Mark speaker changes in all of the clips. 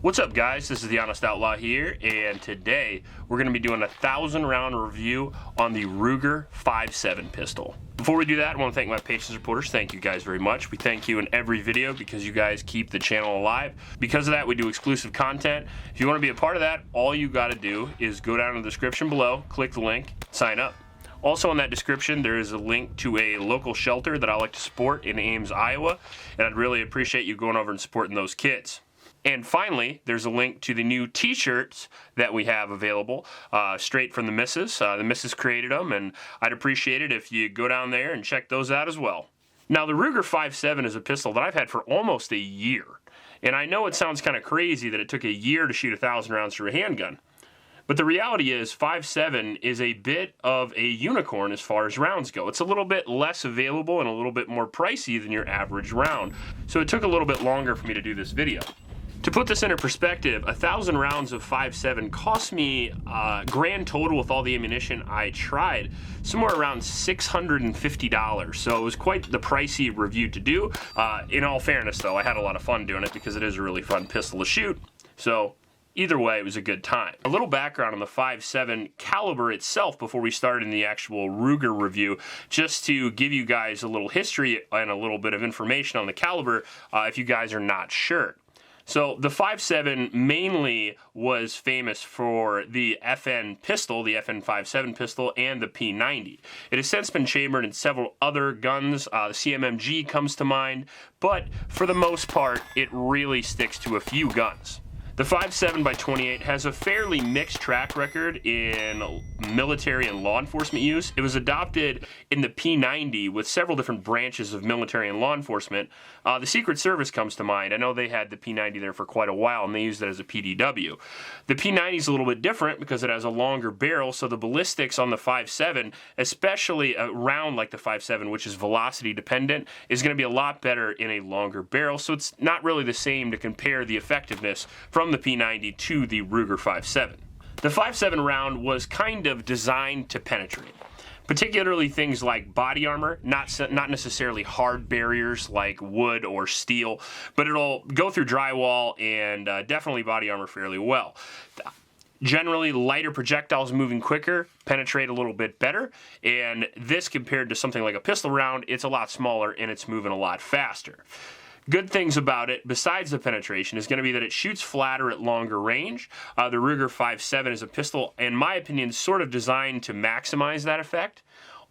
Speaker 1: What's up, guys? This is the Honest Outlaw here, and today we're going to be doing a 1,000-round review on the Ruger 5.7 pistol. Before we do that, I want to thank my patrons and supporters. Thank you guys very much. We thank you in every video because you guys keep the channel alive. Because of that, we do exclusive content. If you want to be a part of that, all you got to do is go down in the description below, click the link, sign up. Also in that description, there is a link to a local shelter that I like to support in Ames, Iowa, and I'd really appreciate you going over and supporting those kids. And finally, there's a link to the new t-shirts that we have available, straight from the missus. The missus created them, and I'd appreciate it if you go down there and check those out as well. Now, the Ruger 5.7 is a pistol that I've had for almost a year. And I know it sounds kind of crazy that it took a year to shoot 1,000 rounds through a handgun. But the reality is 5.7 is a bit of a unicorn as far as rounds go. It's a little bit less available and a little bit more pricey than your average round. So it took a little bit longer for me to do this video. To put this into perspective, 1,000 rounds of 5.7 cost me grand total with all the ammunition I tried somewhere around $650. So it was quite the pricey review to do. In all fairness though, I had a lot of fun doing it because it is a really fun pistol to shoot. So either way, it was a good time. A little background on the 5.7 caliber itself before we start in the actual Ruger review, just to give you guys a little history and a little bit of information on the caliber if you guys are not sure. So the 5.7 mainly was famous for the FN pistol, the FN 5.7 pistol, and the P90. It has since been chambered in several other guns. The CMMG comes to mind, but for the most part, it really sticks to a few guns. The 5.7x28 has a fairly mixed track record in military and law enforcement use. It was adopted in the P90 with several different branches of military and law enforcement. The Secret Service comes to mind. I know they had the P90 there for quite a while and they used it as a PDW. The P90 is a little bit different because it has a longer barrel, so the ballistics on the 5.7, especially a round like the 5.7, which is velocity dependent, is going to be a lot better in a longer barrel, so it's not really the same to compare the effectiveness from the P90 to the Ruger 5.7. The 5.7 round was kind of designed to penetrate, particularly things like body armor, not necessarily hard barriers like wood or steel, but it'll go through drywall and definitely body armor fairly well. Generally, lighter projectiles moving quicker penetrate a little bit better, and this compared to something like a pistol round, it's a lot smaller and it's moving a lot faster. Good things about it, besides the penetration, is going to be that it shoots flatter at longer range. The Ruger 5.7 is a pistol, in my opinion, sort of designed to maximize that effect.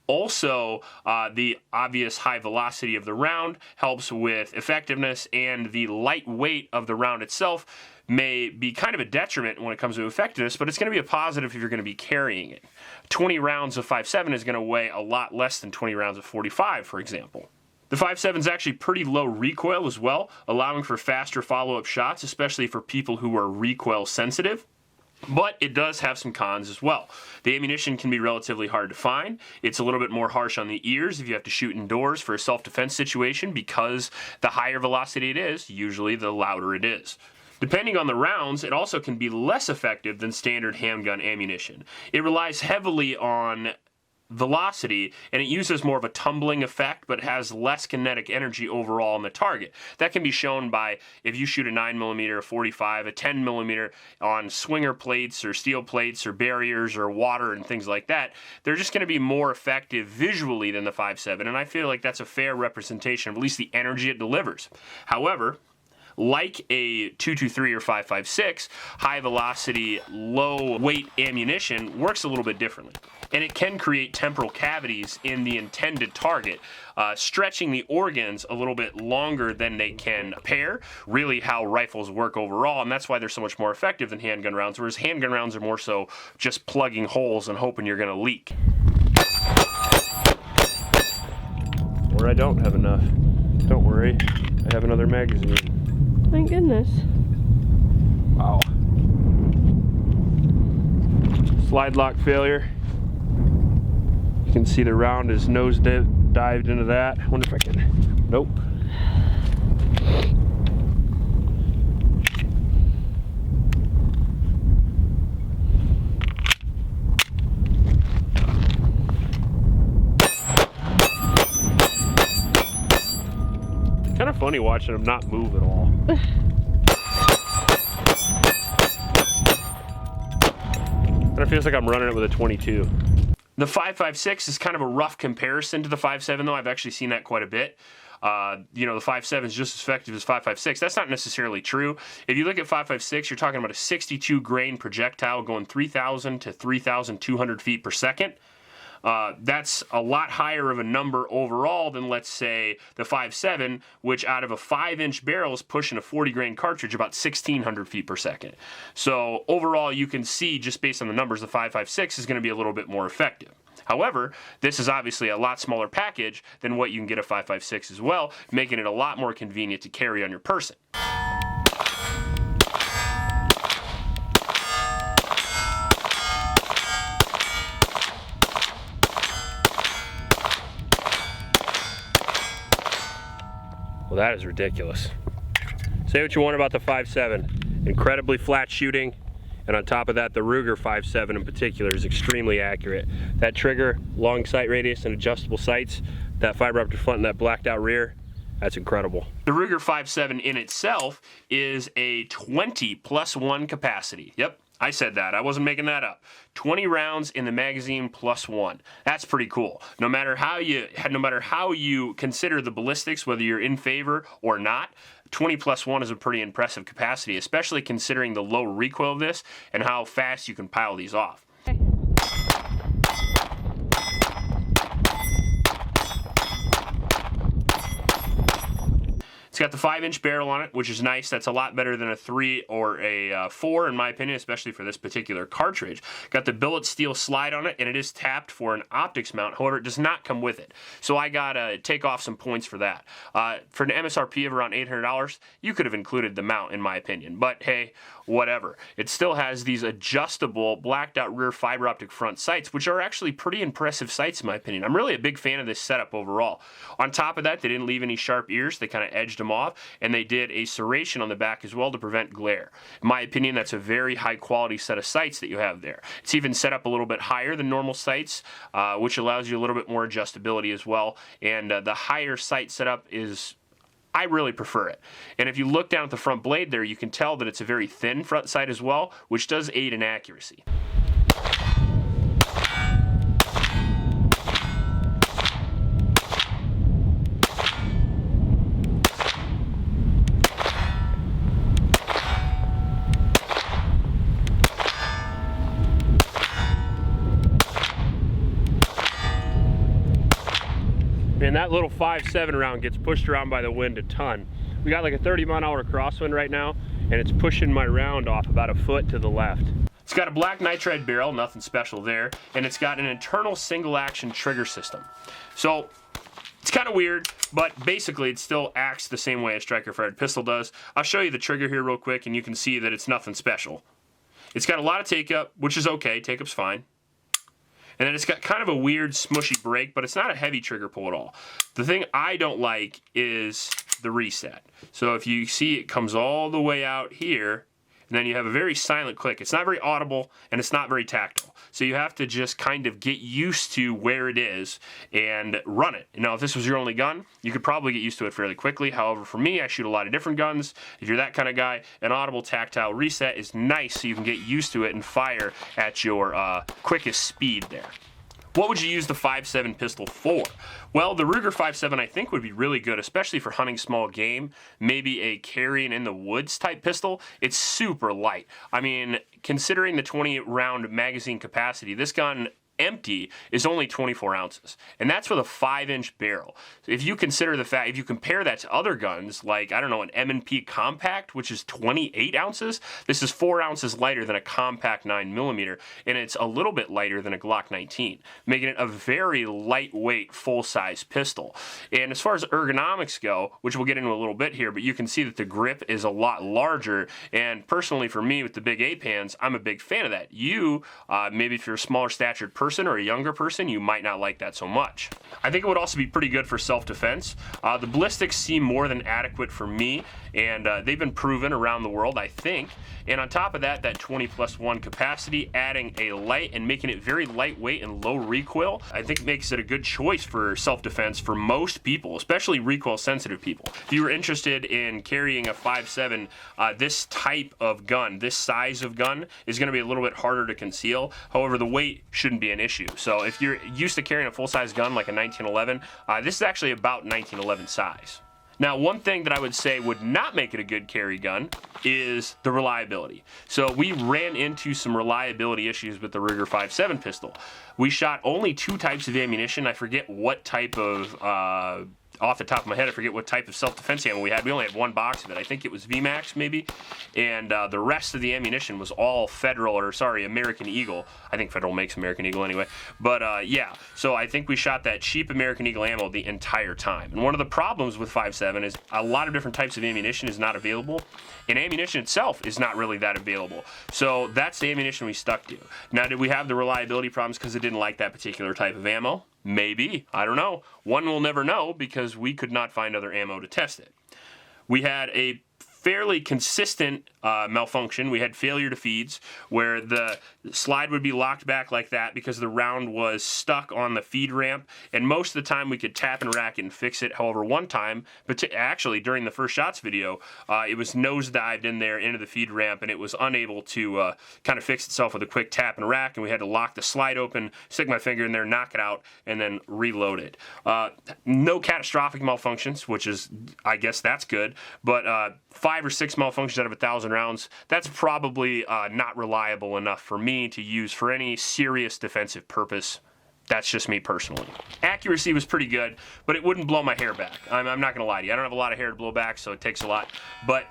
Speaker 1: Also, the obvious high velocity of the round helps with effectiveness, and the light weight of the round itself may be kind of a detriment when it comes to effectiveness, but it's going to be a positive if you're going to be carrying it. 20 rounds of 5.7 is going to weigh a lot less than 20 rounds of 45, for example. The 5.7 is actually pretty low recoil as well, allowing for faster follow-up shots, especially for people who are recoil sensitive. But it does have some cons as well. The ammunition can be relatively hard to find. It's a little bit more harsh on the ears if you have to shoot indoors for a self-defense situation, because the higher velocity it is, usually the louder it is. Depending on the rounds, it also can be less effective than standard handgun ammunition. It relies heavily on velocity, and it uses more of a tumbling effect, but has less kinetic energy overall on the target. That can be shown by if you shoot a 9mm, a 45, a 10mm on swinger plates or steel plates or barriers or water and things like that. They're just going to be more effective visually than the 5.7, and I feel like that's a fair representation of at least the energy it delivers. However, like a 223 or 5.56, high velocity, low weight ammunition works a little bit differently. And it can create temporal cavities in the intended target, stretching the organs a little bit longer than they can pair, really how rifles work overall, and that's why they're so much more effective than handgun rounds, whereas handgun rounds are more so just plugging holes and hoping you're going to leak. Or I don't have enough. Don't worry, I have another magazine.
Speaker 2: Thank goodness.
Speaker 1: Wow. Slide lock failure. You can see the round is nose dived into that. I wonder if I can. Nope. Kind of funny watching them not move at all. And it feels like I'm running it with a 22. The 5.56 is kind of a rough comparison to the 5.7 though. I've actually seen that quite a bit. You know, the 5.7 is just as effective as 5.56. That's not necessarily true. If you look at 5.56, you're talking about a 62 grain projectile going 3,000 to 3,200 feet per second. That's a lot higher of a number overall than, let's say, the 5.7, which out of a 5-inch barrel is pushing a 40 grain cartridge about 1,600 feet per second. So overall, you can see just based on the numbers, the 5.56 is going to be a little bit more effective. However, this is obviously a lot smaller package than what you can get a 5.56 as well, making it a lot more convenient to carry on your person. Well, that is ridiculous. Say what you want about the 5.7. Incredibly flat shooting, and on top of that, the Ruger 5.7 in particular is extremely accurate. That trigger, long sight radius, and adjustable sights, that fiber optic front and that blacked out rear, that's incredible. The Ruger 5.7 in itself is a 20+1 capacity. Yep, I said that. I wasn't making that up. 20 rounds in the magazine plus 1. That's pretty cool. No matter how you consider the ballistics, whether you're in favor or not, 20+1 is a pretty impressive capacity, especially considering the low recoil of this and how fast you can pile these off. It's got the 5-inch barrel on it, which is nice. That's a lot better than a 3 or a 4, in my opinion, especially for this particular cartridge. Got the billet steel slide on it, and it is tapped for an optics mount. However, it does not come with it. So I got to take off some points for that. For an MSRP of around $800, you could have included the mount, in my opinion. But hey, whatever. It still has these adjustable blacked out rear fiber optic front sights, which are actually pretty impressive sights, in my opinion. I'm really a big fan of this setup overall. On top of that, they didn't leave any sharp ears. They kind of edged them off, and they did a serration on the back as well to prevent glare. In my opinion, that's a very high quality set of sights that you have there. It's even set up a little bit higher than normal sights, which allows you a little bit more adjustability as well. And the higher sight setup is, I really prefer it. And if you look down at the front blade there, you can tell that it's a very thin front sight as well, which does aid in accuracy. And that little 5.7 round gets pushed around by the wind a ton. We got like a 30-mile-an-hour crosswind right now, and it's pushing my round off about a foot to the left. It's got a black nitride barrel, nothing special there, and it's got an internal single-action trigger system. So it's kind of weird, but basically it still acts the same way a striker-fired pistol does. I'll show you the trigger here real quick, and you can see that it's nothing special. It's got a lot of take-up, which is okay. Take-up's fine. And then it's got kind of a weird smushy brake, but it's not a heavy trigger pull at all. The thing I don't like is the reset. So if you see, it comes all the way out here, and then you have a very silent click. It's not very audible, and it's not very tactile. So you have to just kind of get used to where it is and run it. Now, if this was your only gun, you could probably get used to it fairly quickly. However, for me, I shoot a lot of different guns. If you're that kind of guy, an audible tactile reset is nice so you can get used to it and fire at your quickest speed there. What would you use the 5.7 pistol for? Well, the Ruger 5.7 I think would be really good, especially for hunting small game, maybe a carrying in the woods type pistol. It's super light. I mean, considering the 20-round magazine capacity, this gun empty is only 24 ounces, and that's with a 5-inch barrel. If you consider the fact, if you compare that to other guns like, I don't know, an M&P compact, which is 28 ounces, this is 4 ounces lighter than a compact 9mm, and it's a little bit lighter than a Glock 19, making it a very lightweight full-size pistol. And as far as ergonomics go, which we'll get into a little bit here, but you can see that the grip is a lot larger, and personally for me with the big ape hands, I'm a big fan of that. You, maybe if you're a smaller statured person, person or a younger person, you might not like that so much. I think it would also be pretty good for self-defense. The Ballistics seem more than adequate for me, and they've been proven around the world, I think. And on top of that, that 20+1 capacity, adding a light and making it very lightweight and low recoil, I think makes it a good choice for self-defense for most people, especially recoil-sensitive people. If you were interested in carrying a 5.7, this type of gun, this size of gun, is going to be a little bit harder to conceal. However, the weight shouldn't be an issue. So if you're used to carrying a full-size gun like a 1911, this is actually about 1911 size. Now, one thing that I would say would not make it a good carry gun is the reliability. So we ran into some reliability issues with the Ruger 5.7 pistol. We shot only 2 types of ammunition. I forget what type of, off the top of my head, I forget what type of self-defense ammo we had. We only had 1 box of it. I think it was VMAX maybe. And the rest of the ammunition was all Federal, or sorry, American Eagle. I think Federal makes American Eagle anyway. But yeah, so I think we shot that cheap American Eagle ammo the entire time. And one of the problems with 5.7 is a lot of different types of ammunition is not available. And ammunition itself is not really that available. So that's the ammunition we stuck to. Now, did we have the reliability problems because it didn't like that particular type of ammo? Maybe. I don't know. One will never know because we could not find other ammo to test it. We had a fairly consistent malfunction. We had failure to feeds where the slide would be locked back like that because the round was stuck on the feed ramp, and most of the time we could tap and rack it and fix it. However, one time, but actually during the first shots video, it was nosedived in there into the feed ramp, and it was unable to kind of fix itself with a quick tap and rack, and we had to lock the slide open, stick my finger in there, knock it out, and then reload it. No catastrophic malfunctions, which is, I guess that's good, but 5 or 6 malfunctions out of 1,000 rounds, that's probably not reliable enough for me to use for any serious defensive purpose. That's just me personally. Accuracy was pretty good, but it wouldn't blow my hair back. I'm not gonna lie to you. I don't have a lot of hair to blow back, so it takes a lot. But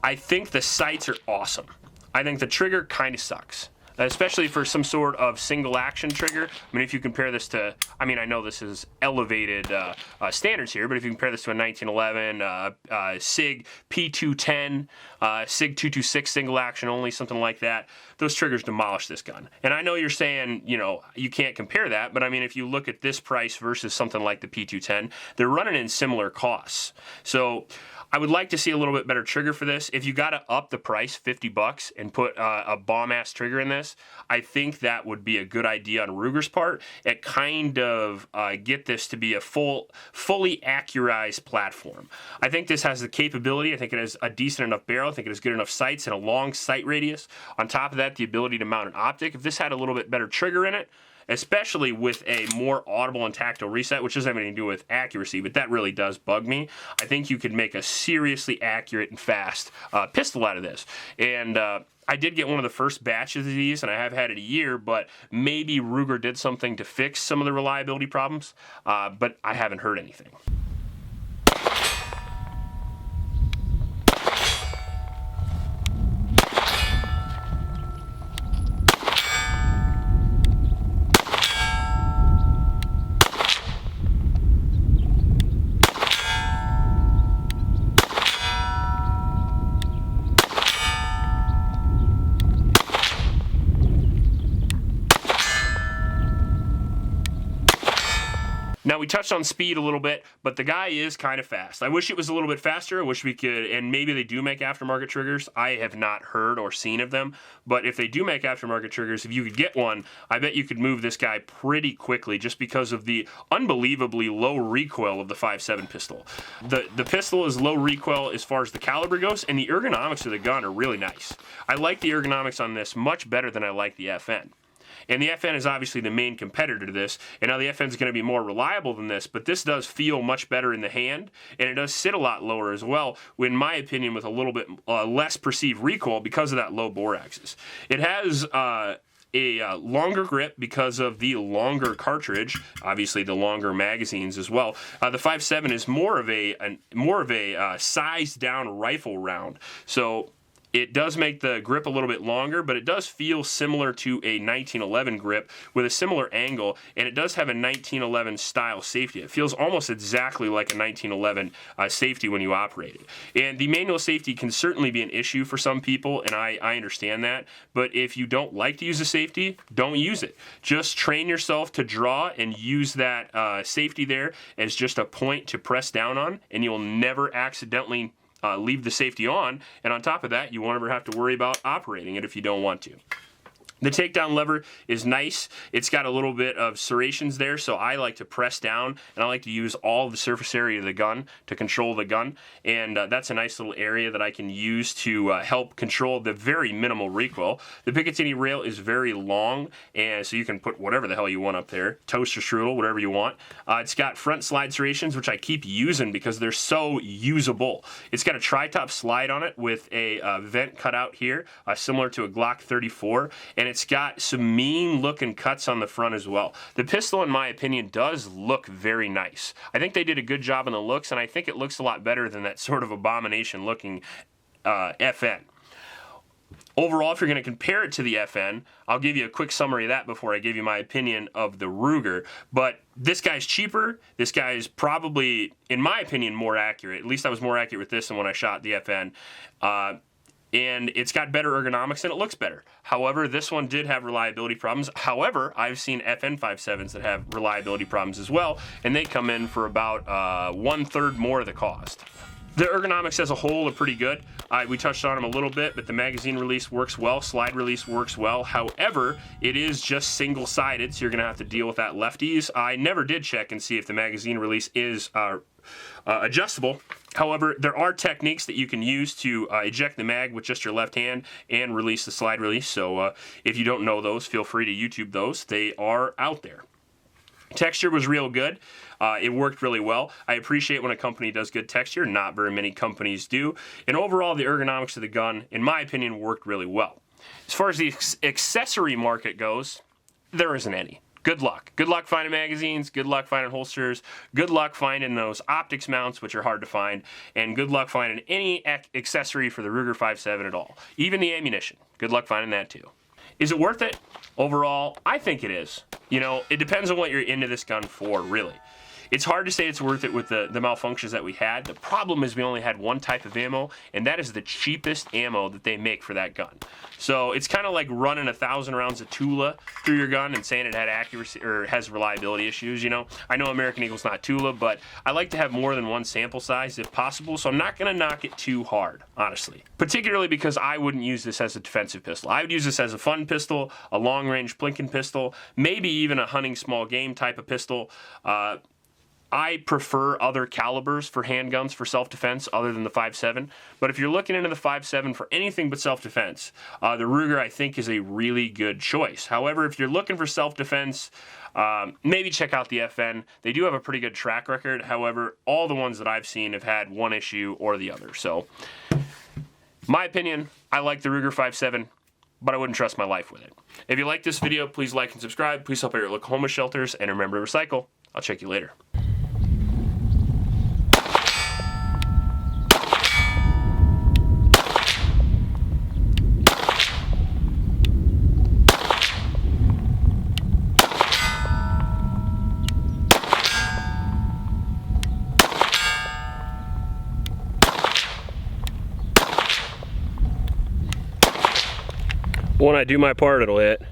Speaker 1: I think the sights are awesome. I think the trigger kind of sucks, especially for some sort of single action trigger. I mean, if you compare this to, I mean, I know this is elevated standards here, but if you compare this to a 1911 SIG P210, SIG 226 single action only, something like that, those triggers demolish this gun. And I know you're saying, you know, you can't compare that, but I mean, if you look at this price versus something like the P210, they're running in similar costs. So I would like to see a little bit better trigger for this. If you got to up the price $50 and put a bomb-ass trigger in this, I think that would be a good idea on Ruger's part. It kind of get this to be a fully accurized platform. I think this has the capability. I think it has a decent enough barrel. I think it has good enough sights and a long sight radius. On top of that, the ability to mount an optic. If this had a little bit better trigger in it, especially with a more audible and tactile reset, which doesn't have anything to do with accuracy, but that really does bug me. I think you could make a seriously accurate and fast pistol out of this. And I did get one of the first batches of these, and I have had it a year, but maybe Ruger did something to fix some of the reliability problems, but I haven't heard anything. Now, we touched on speed a little bit, but the guy is kind of fast. I wish it was a little bit faster. I wish we could, and maybe they do make aftermarket triggers. I have not heard or seen of them, but if they do make aftermarket triggers, if you could get one, I bet you could move this guy pretty quickly just because of the unbelievably low recoil of the 5.7 pistol. The pistol is low recoil as far as the caliber goes, and the ergonomics of the gun are really nice. I like the ergonomics on this much better than I like the FN. And the FN is obviously the main competitor to this, and now the FN is going to be more reliable than this, but this does feel much better in the hand, and it does sit a lot lower as well, in my opinion, with a little bit less perceived recoil because of that low bore axis. It has a longer grip because of the longer cartridge, obviously the longer magazines as well. The 5.7 is more of a sized down rifle round, so It does make the grip a little bit longer, but it does feel similar to a 1911 grip with a similar angle, and it does have a 1911 style safety. It feels almost exactly like a 1911 safety when you operate it. And the manual safety can certainly be an issue for some people, and I understand that, but if you don't like to use a safety, don't use it. Just train yourself to draw and use that safety there as just a point to press down on, and you'll never accidentally leave the safety on, and on top of that, you won't ever have to worry about operating it if you don't want to. The takedown lever is nice. It's got a little bit of serrations there, so I like to press down, and I like to use all the surface area of the gun to control the gun, and that's a nice little area that I can use to help control the very minimal recoil. The Picatinny rail is very long, and so you can put whatever the hell you want up there, toaster strudel, whatever you want. It's got front slide serrations, which I keep using because they're so usable. It's got a tri-top slide on it with a vent cut out here, similar to a Glock 34, and it's got some mean looking cuts on the front as well. The pistol, in my opinion, does look very nice. I think they did a good job on the looks, and I think it looks a lot better than that sort of abomination looking FN. Overall, if you're going to compare it to the FN, I'll give you a quick summary of that before I give you my opinion of the Ruger. But this guy's cheaper. This guy is probably, in my opinion, more accurate. At least I was more accurate with this than when I shot the FN. And it's got better ergonomics and it looks better. However, this one did have reliability problems. However, I've seen FN 5.7s that have reliability problems as well, and they come in for about 1/3 more of the cost. The ergonomics as a whole are pretty good. We touched on them a little bit, but the magazine release works well, slide release works well. However, it is just single-sided, so you're gonna have to deal with that lefties. I never did check and see if the magazine release is adjustable. However, there are techniques that you can use to eject the mag with just your left hand and release the slide release. So if you don't know those, feel free to YouTube those. They are out there. Texture was real good. It worked really well. I appreciate when a company does good texture. Not very many companies do. And overall, the ergonomics of the gun, in my opinion, worked really well. As far as the accessory market goes, there isn't any. Good luck. Good luck finding magazines, good luck finding holsters, good luck finding those optics mounts, which are hard to find, and good luck finding any accessory for the Ruger 5.7 at all. Even the ammunition. Good luck finding that too. Is it worth it? Overall, I think it is. You know, it depends on what you're into this gun for, really. It's hard to say it's worth it with the malfunctions that we had. The problem is we only had one type of ammo, and that is the cheapest ammo that they make for that gun. So it's kind of like running 1,000 rounds of Tula through your gun and saying it had accuracy or has reliability issues, you know. I know American Eagle's not Tula, but I like to have more than one sample size if possible, so I'm not going to knock it too hard, honestly. Particularly because I wouldn't use this as a defensive pistol. I would use this as a fun pistol, a long-range plinking pistol, maybe even a hunting small game type of pistol. I prefer other calibers for handguns for self-defense other than the 5.7, but if you're looking into the 5.7 for anything but self-defense, the Ruger I think is a really good choice. However, if you're looking for self-defense, maybe check out the FN. They do have a pretty good track record. However, all the ones that I've seen have had one issue or the other. So, my opinion, I like the Ruger 5.7. But I wouldn't trust my life with it. If you like this video, please like and subscribe. Please help out your local homeless shelters, and remember to recycle. I'll check you later. When I do my part, it'll hit.